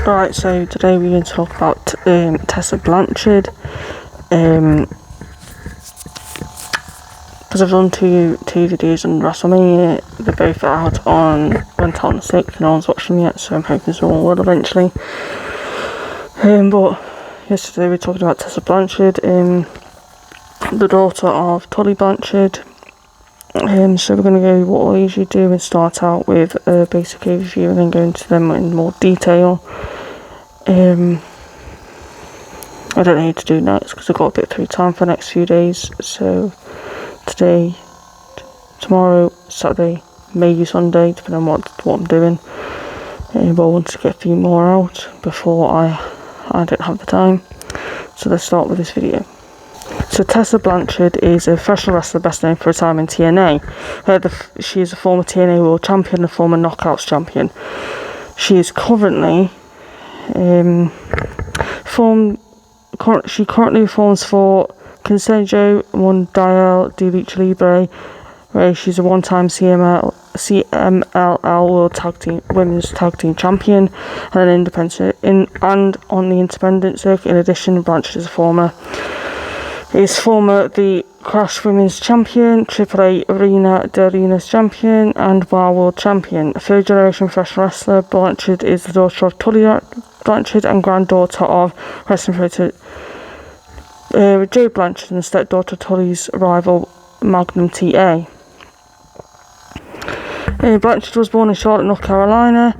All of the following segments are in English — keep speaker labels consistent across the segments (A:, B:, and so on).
A: Alright, so today we're going to talk about Tessa Blanchard. Because I've done two videos on WrestleMania. They're both went on the 6th, no one's watched them yet, so I'm hoping someone will eventually. But yesterday we're talking about Tessa Blanchard, the daughter of Tully Blanchard. So we're going to go what I usually do and start out with a basic overview and then go into them in more detail. I don't need to do next because I've got a bit of free time for the next few days. So today, tomorrow, Saturday, maybe Sunday, depending on what I'm doing. But I want to get a few more out before I don't have the time. So let's start with this video. So Tessa Blanchard is a professional wrestler best known for her time in TNA. She is a former TNA World Champion and a former Knockouts Champion. She is currently she currently performs for Consejo Mundial de Lucha Libre, where she's a one-time CMLL World Women's Tag Team Champion and an and on the independent circuit. In addition, Blanchard is former the Crash Women's Champion, AAA Arena de Arenas Champion, and WOW World Champion. A third-generation professional wrestler, Blanchard is the daughter of Tully Blanchard and granddaughter of wrestling promoter Joe Blanchard and stepdaughter of Tully's rival Magnum TA. Blanchard was born in Charlotte, North Carolina.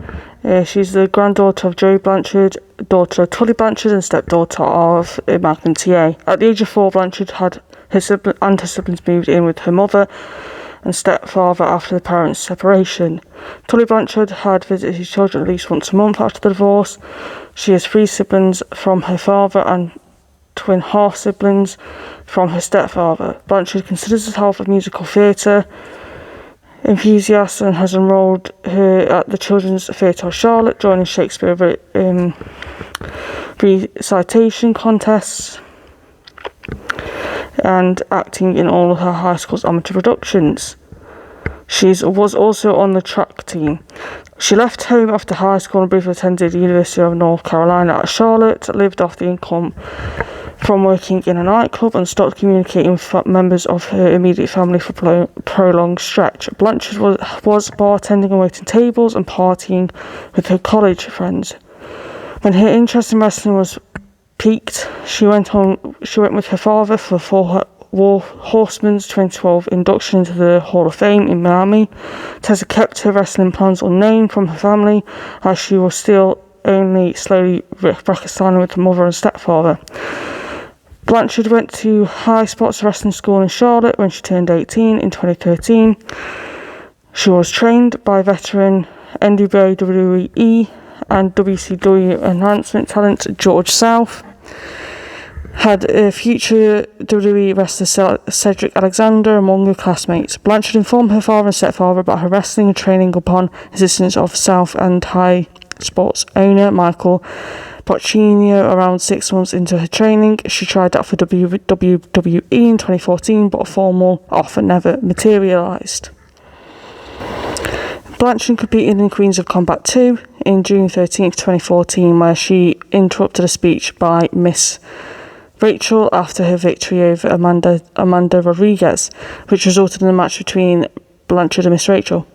A: She's the granddaughter of Joe Blanchard, daughter of Tully Blanchard and stepdaughter of Magnum TA. At the age of 4, Blanchard had her siblings moved in with her mother and stepfather after the parents' separation. Tully Blanchard had visited his children at least once a month after the divorce. She has 3 siblings from her father and twin half-siblings from her stepfather. Blanchard considers herself a musical theatre enthusiast and has enrolled her at the Children's Theatre of Charlotte, joining Shakespeare recitation contests and acting in all of her high school's amateur productions. She was also on the track team. She left home after high school and briefly attended the University of North Carolina at Charlotte, lived off the income from working in a nightclub, and stopped communicating with members of her immediate family for a prolonged stretch. Blanchard was bartending and waiting tables and partying with her college friends. When her interest in wrestling was peaked, she went with her father for War Horseman's 2012 induction into the Hall of Fame in Miami. Tessa kept her wrestling plans unknown from her family, as she was still only slowly reconciling with her mother and stepfather. Blanchard went to High Spots Wrestling School in Charlotte when she turned 18 in 2013. She was trained by veteran NWO, WWE and WCW enhancement talent George South. Had a future WWE wrestler Cedric Alexander among her classmates. Blanchard informed her father and stepfather about her wrestling and training upon insistence of South and High Spots owner Michael Bocchino. Around 6 months into her training, she tried out for WWE in 2014, but a formal offer never materialised. Blanchard competed in Queens of Combat 2 in June 13th, 2014, where she interrupted a speech by Miss Rachel after her victory over Amanda Rodriguez, which resulted in a match between Blanchard and Miss Rachel,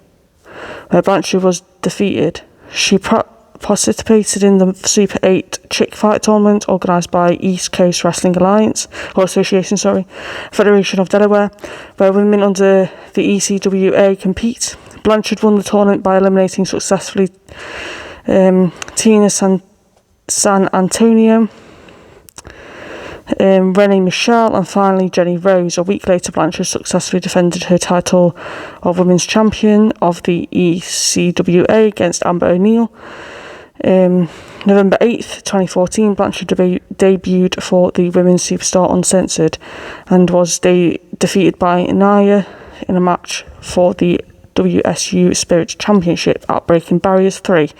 A: where Blanchard was defeated. She participated in the Super 8 Chick Fight tournament organised by East Coast Wrestling Association, Federation of Delaware, where women under the ECWA compete. Blanchard won the tournament by eliminating successfully Tina San Antonio, Renee Michelle, and finally Jenny Rose. A week later, Blanchard successfully defended her title of Women's Champion of the ECWA against Amber O'Neal. November 8th, 2014, Blanchard debuted for the Women's Superstar Uncensored and was defeated by Naya in a match for the WSU Spirit Championship at Breaking Barriers 3.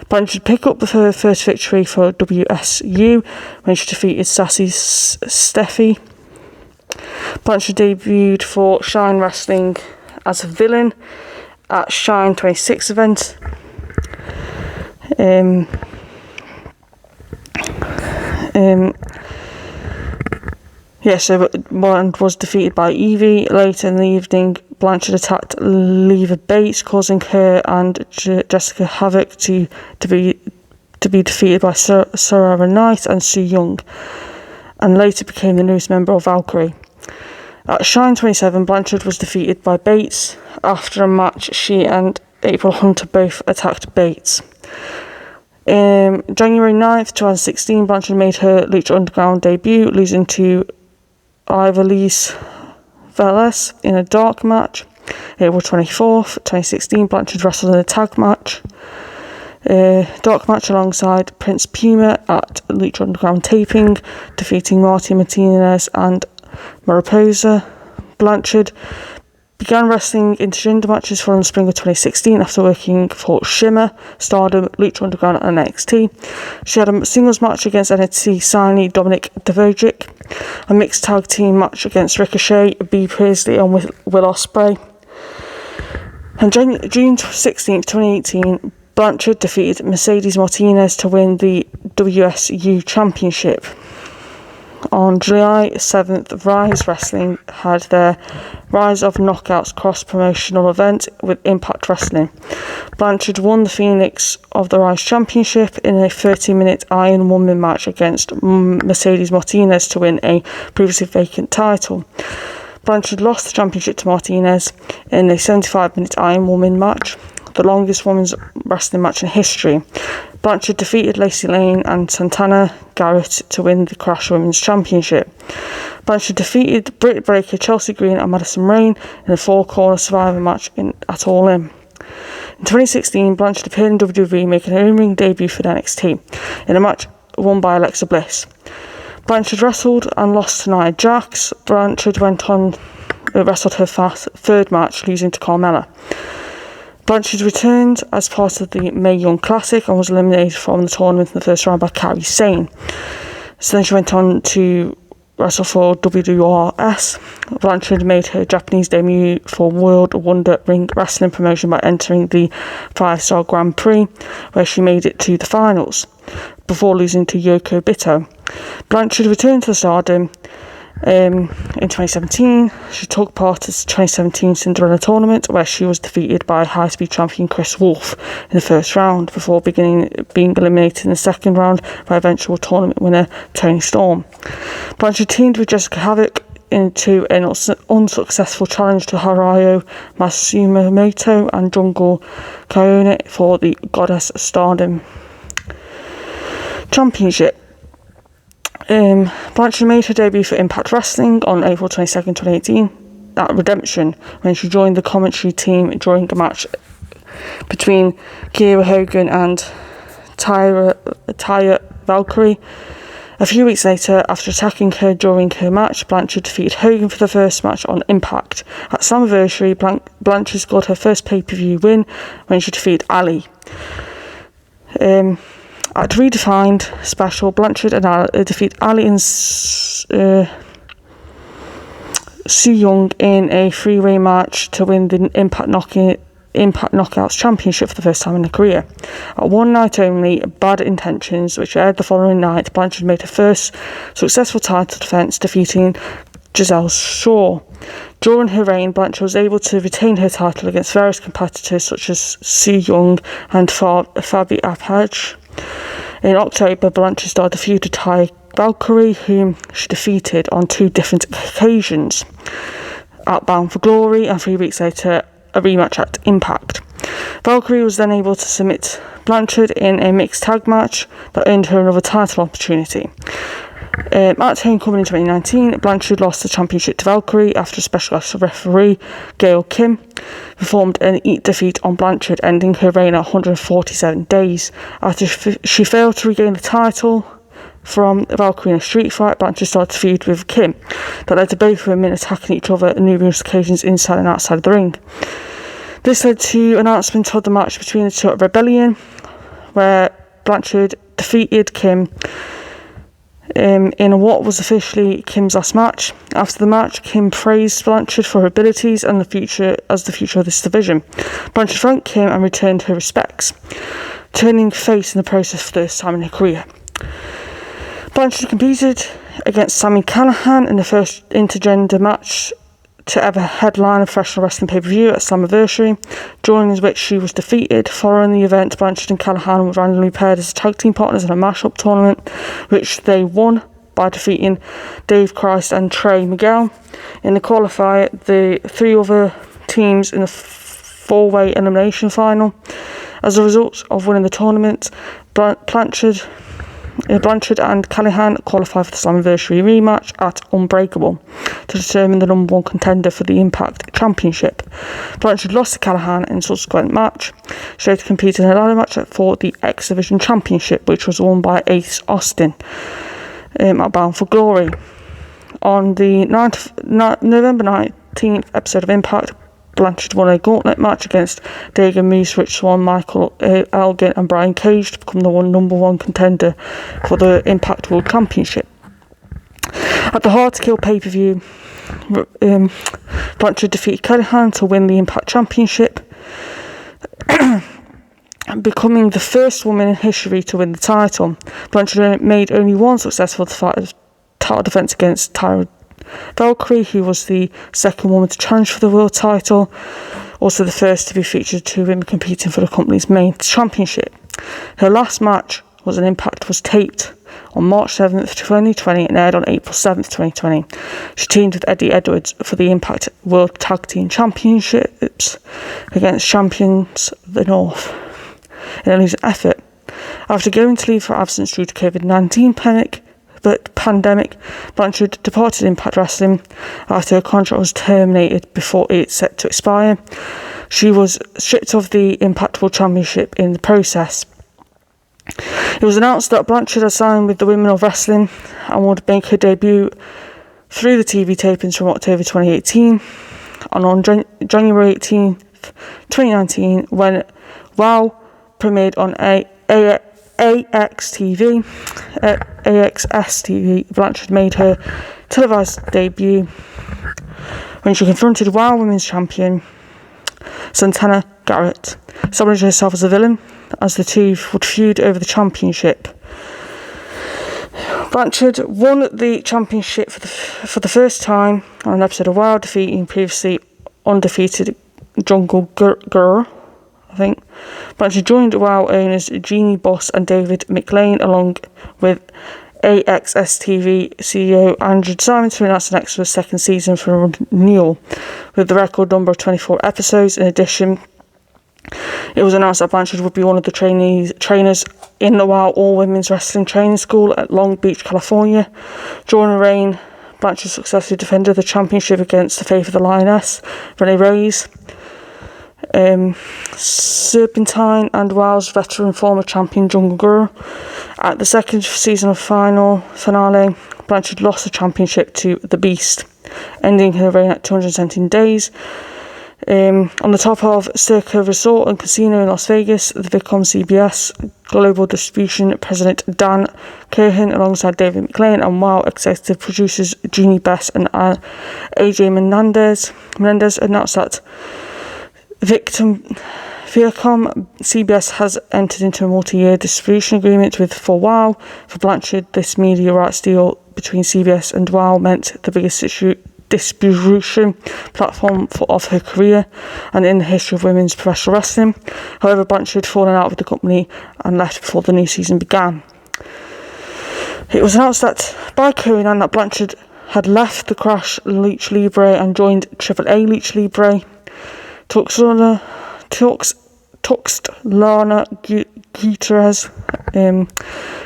A: Blanchard picked up with her first victory for WSU when she defeated Sassy Steffi. Blanchard debuted for Shine Wrestling as a villain at Shine 26 event. So Blanchard was defeated by Evie. Later in the evening, Blanchard attacked Leva Bates, causing her and Jessica Havoc to be defeated by Sarah Knight and Sue Young, and later became the newest member of Valkyrie. At Shine 27, Blanchard was defeated by Bates. After a match, she and April Hunter both attacked Bates. January 9th, 2016, Blanchard made her Lucha Underground debut, losing to Ivelisse Velez in a dark match. April 24th, 2016, Blanchard wrestled in a tag match. Dark match alongside Prince Puma at Lucha Underground taping, defeating Marty Martinez and Mariposa. Blanchard began wrestling intergender matches from the spring of 2016 after working for Shimmer, Stardom, Lucha Underground and NXT. She had a singles match against NXT signee Dominic Divojic, a mixed tag team match against Ricochet, B. Priestley and Will Ospreay. On June 16, 2018, Blanchard defeated Mercedes Martinez to win the WSU Championship. On July 7th, Rise Wrestling had their Rise of Knockouts cross-promotional event with Impact Wrestling. Blanchard won the Phoenix of the Rise Championship in a 30-minute Iron Woman match against Mercedes Martinez to win a previously vacant title. Blanchard lost the championship to Martinez in a 75-minute Iron Woman match, the longest women's wrestling match in history. Blanchard defeated Lacey Lane and Santana Garrett to win the Crash Women's Championship. Blanchard defeated Britt Baker, Chelsea Green and Madison Rain in a four-corner Survivor match at All In. In 2016, Blanchard appeared in WWE, making her in-ring debut for NXT in a match won by Alexa Bliss. Blanchard wrestled and lost to Nia Jax. Blanchard went on wrestled her third match, losing to Carmella. Blanchard returned as part of the Mae Young Classic and was eliminated from the tournament in the first round by Kairi Sane. So then she went on to wrestle for WRS. Blanchard made her Japanese debut for World Wonder Ring Wrestling promotion by entering the 5-Star Grand Prix, where she made it to the finals, before losing to Yoko Bito. Blanchard returned to the Stardom in 2017. She took part in the 2017 Cinderella tournament, where she was defeated by high-speed champion Chris Wolf in the first round, before being eliminated in the second round by eventual tournament winner Toni Storm. Blanchard teamed with Jessica Havoc into an unsuccessful challenge to Harayo Matsumoto and Jungle Kyone for the Goddess Stardom Championship. Blanchard made her debut for Impact Wrestling on April 22nd, 2018 at Redemption, when she joined the commentary team during a match between Kiera Hogan and Taya Valkyrie. A few weeks later, after attacking her during her match, Blanchard defeated Hogan for the first match on Impact. At Slammiversary, Blanchard scored her first pay-per-view win when she defeated Ali. At Redefined Special, Blanchard and Ali defeat Ali and Sue Young in a three-way match to win the Impact Knockouts Championship for the first time in her career. At One Night Only, Bad Intentions, which aired the following night, Blanchard made her first successful title defense, defeating Giselle Shaw. During her reign, Blanchard was able to retain her title against various competitors such as Sue Young and Fabi Apage. In October, Blanchard started a feud with Taya Valkyrie, whom she defeated on two different occasions, at Bound for Glory and 3 weeks later a rematch at Impact. Valkyrie was then able to submit Blanchard in a mixed tag match that earned her another title opportunity. At Homecoming in 2019, Blanchard lost the championship to Valkyrie after a special guest referee, Gail Kim, performed an defeat on Blanchard, ending her reign at 147 days. After she failed to regain the title from Valkyrie in a street fight, Blanchard started to feud with Kim that led to both women attacking each other on numerous occasions inside and outside of the ring. This led to announcement of the match between the two at Rebellion, where Blanchard defeated Kim in what was officially Kim's last match. After the match, Kim praised Blanchard for her abilities and the future of this division. Blanchard thanked Kim and returned her respects, turning face in the process for the first time in her career. Blanchard competed against Sami Callihan in the first intergender match to ever headline a professional wrestling pay-per-view at Slammiversary, during which she was defeated. Following the event, Blanchard and Callihan were randomly paired as tag team partners in a mashup tournament, which they won by defeating Dave Christ and Trey Miguel. In the qualifier, the three other teams in the four-way elimination final. As a result of winning the tournament, Blanchard and Callihan qualified for the Slammiversary rematch at Unbreakable to determine the number one contender for the Impact Championship. Blanchard lost to Callihan in a subsequent match. She later competed in a ladder match for the X Division Championship, which was won by Ace Austin at Bound for Glory. On the November 19th episode of Impact, Blanchard won a gauntlet match against Dagan Moose, which won Michael Elgin and Brian Cage to become the number one contender for the Impact World Championship. At the Hard to Kill pay-per-view, Blanchard defeated Callihan to win the Impact Championship, becoming the first woman in history to win the title. Blanchard made only one successful title defense against Tyra Valkyrie, who was the second woman to challenge for the world title, also the first to be featured two women competing for the company's main championship. Her last match was an Impact was taped on March 7th, 2020 and aired on April 7th, 2020. She teamed with Eddie Edwards for the Impact World Tag Team Championships against champions of the North in a losing effort. After going to leave for absence due to COVID-19 pandemic, Blanchard departed Impact Wrestling after her contract was terminated before it set to expire. She was stripped of the Impact World Championship in the process. It was announced that Blanchard had signed with the Women of Wrestling and would make her debut through the TV tapings from October 2018, and on January 18th, 2019, when WOW premiered on AXS TV, Blanchard made her televised debut when she confronted WOW Women's Champion Santana Garrett, establishing herself as a villain as the two would feud over the championship. Blanchard won the championship for the first time on an episode of WOW, defeating previously undefeated Jungle Girl. Blanchard joined WOW owners Jeannie Buss and David McLean, along with AXS TV CEO Andrew Simon, to announce the next second season for renewal, with the record number of 24 episodes. In addition, it was announced that Blanchard would be one of the trainers in the WOW All-Women's Wrestling Training School at Long Beach, California. During her reign, Blanchard successfully defended the championship against the Faith of the Lioness, Renee Reyes, Serpentine, and WOW's veteran former champion Jungle Girl. At the second season of finale, Blanchard lost the championship to The Beast, ending her reign at 217 days. On the top of Circa Resort and Casino in Las Vegas, the Viacom CBS Global Distribution President Dan Cohen, alongside David McLean, and WOW executive producers Jeannie Bess and AJ Menendez announced that Viacom CBS has entered into a multi-year distribution agreement for WOW. For Blanchard, this media rights deal between CBS and WOW meant the biggest distribution platform of her career and in the history of women's professional wrestling. However, Blanchard had fallen out with the company and left before the new season began. It was announced by Cohen that Blanchard had left the Crash Lucha Libre and joined AAA Lucha Libre. Tuxlana Gutierrez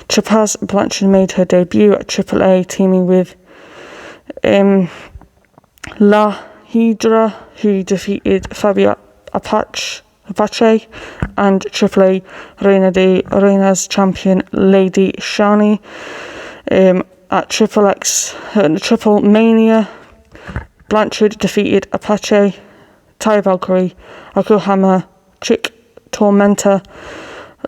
A: Chapaz Blanchard made her debut at AAA, teaming with La Hydra, who defeated Fabio Apache and AAA Reina de Reinas champion Lady Shani. At Triple Mania, Blanchard defeated Apache, Ty Valkyrie, Akuhama, Chick Tormenta,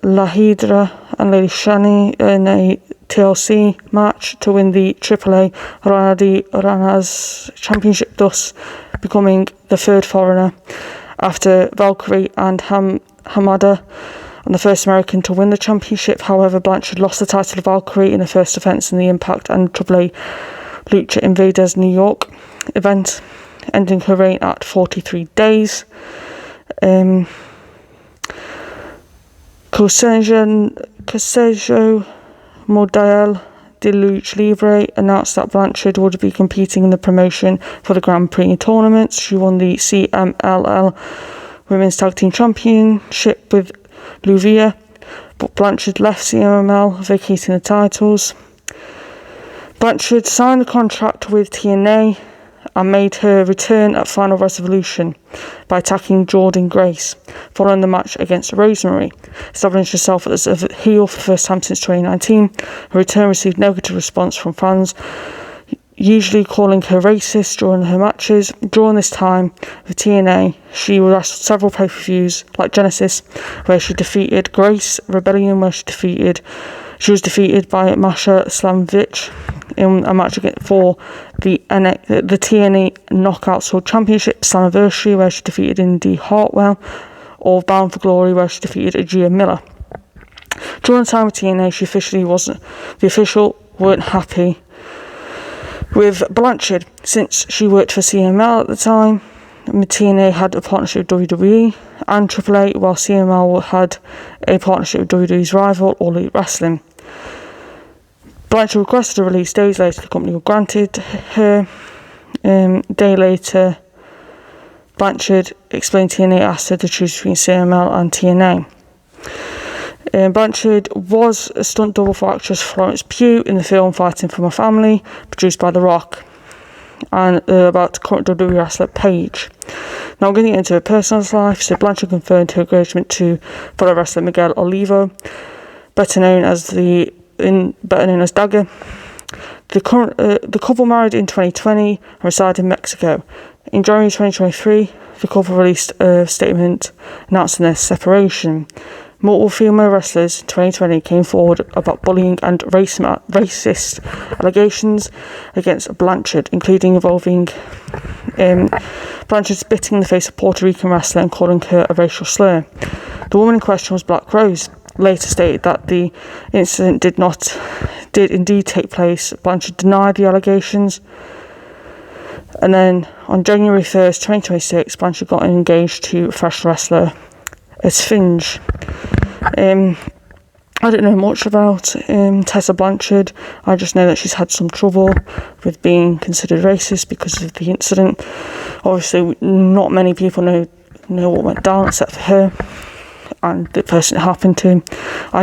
A: La Hydra, and Lady Shani in a TLC match to win the AAA Reina de Reinas championship, thus becoming the third foreigner after Valkyrie and Hamada and the first American to win the championship. However, Blanchard lost the title to Valkyrie in the first defense in the Impact and AAA Lucha Invaders New York event, ending her reign at 43 days. Consejo Mundial de Lucha Libre announced that Blanchard would be competing in the promotion for the Grand Prix tournaments. She won the CMLL Women's Tag Team Championship with Luvia, but Blanchard left CMLL, vacating the titles. Blanchard signed the contract with TNA and made her return at Final Resolution by attacking Jordynne Grace following the match against Rosemary, establishing herself as a heel for the first time since 2019. Her return received negative response from fans, usually calling her racist during her matches. During this time with TNA, she wrestled several pay-per-views like Genesis, where she defeated Grace, Rebellion, where she was defeated by Masha Slamovich in a match for the TNA Knockouts World Championship Slammiversary, where she defeated Indy Hartwell, or Bound for Glory, where she defeated Gia Miller. During the time with TNA, the official weren't happy with Blanchard, since she worked for CML at the time. TNA had a partnership with WWE and AAA, while CML had a partnership with WWE's rival, All Elite Wrestling. Blanchard requested a release. Days later, the company was granted her. Day later, Blanchard explained TNA asked her to choose between CML and TNA. Blanchard was a stunt double for actress Florence Pugh in the film Fighting for My Family, produced by The Rock, and about current WWE wrestler Paige. Now I'm going to get into her personal life. So Blanchard confirmed her engagement to fellow wrestler Miguel Olivo, better known as Dagger. The couple married in 2020 and reside in Mexico. In January 2023, the couple released a statement announcing their separation. Multiple female wrestlers in 2020 came forward about bullying and racist allegations against Blanchard, including involving Blanchard spitting in the face of Puerto Rican wrestler and calling her a racial slur. The woman in question was Black Rose. Later stated that the incident did indeed take place. Blanchard denied the allegations. And then on January 1st, 2026, Blanchard got engaged to professional wrestler Esfinge. I don't know much about Tessa Blanchard. I just know that she's had some trouble with being considered racist because of the incident. Obviously, not many people know what went down except for her and the person it happened to. I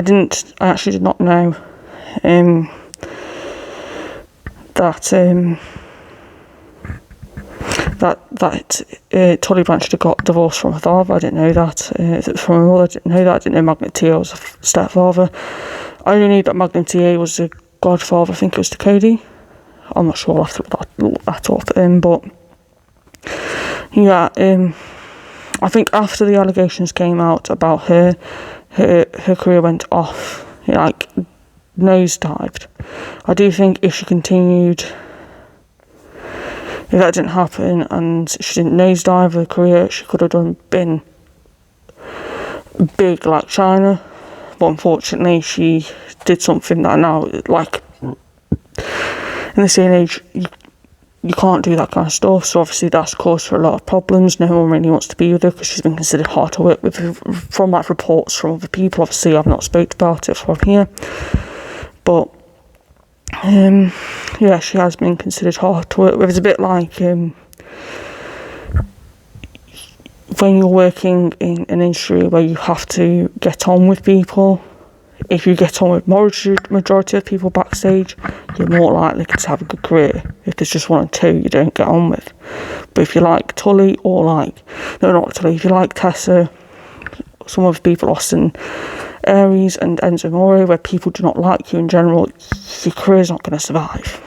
A: actually did not know that Tully Blanchard got divorced from her father. I didn't know that. From her mother, I didn't know that. I didn't know Magnum TA was a stepfather. I only knew that Magnum TA was a godfather. I think it was to Cody. I'm not sure. I'll have to look that up. But yeah, I think after the allegations came out about her career went off, nosedived. I do think if she continued, if that didn't happen and she didn't nosedive her career, she could have been big like China. But unfortunately, she did something that now, like, in this day and age, you can't do that kind of stuff. So obviously that's caused her a lot of problems. No one really wants to be with her because she's been considered hard to work with from like reports from other people. Obviously I've not spoke about it from here, but yeah, she has been considered hard to work with. It's a bit like when you're working in an industry where you have to get on with people. If you get on with majority of people backstage, you're more likely to have a good career. If there's just one or two you don't get on with. But if you like Tully if you like Tessa, some of the people, Austin Aries and Enzo Amore, where people do not like you in general, your career's not going to survive.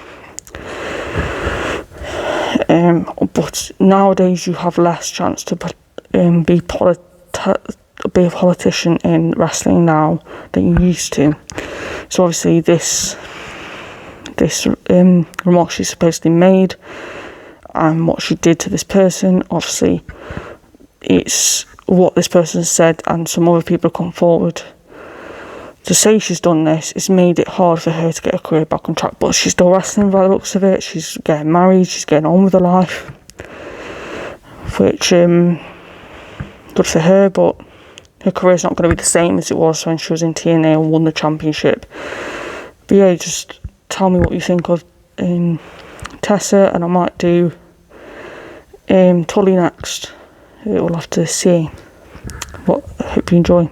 A: But nowadays you have less chance to be a politician in wrestling now than you used to. So obviously this remark she supposedly made and what she did to this person, obviously it's what this person said, and some other people come forward to say she's done this, it's made it hard for her to get her career back on track. But she's still wrestling by the looks of it. She's getting married, she's getting on with her life, which good for her, but her career's not going to be the same as it was when she was in TNA and won the championship. But yeah, just tell me what you think of Tessa, and I might do Tully next. We'll have to see. But I hope you enjoy.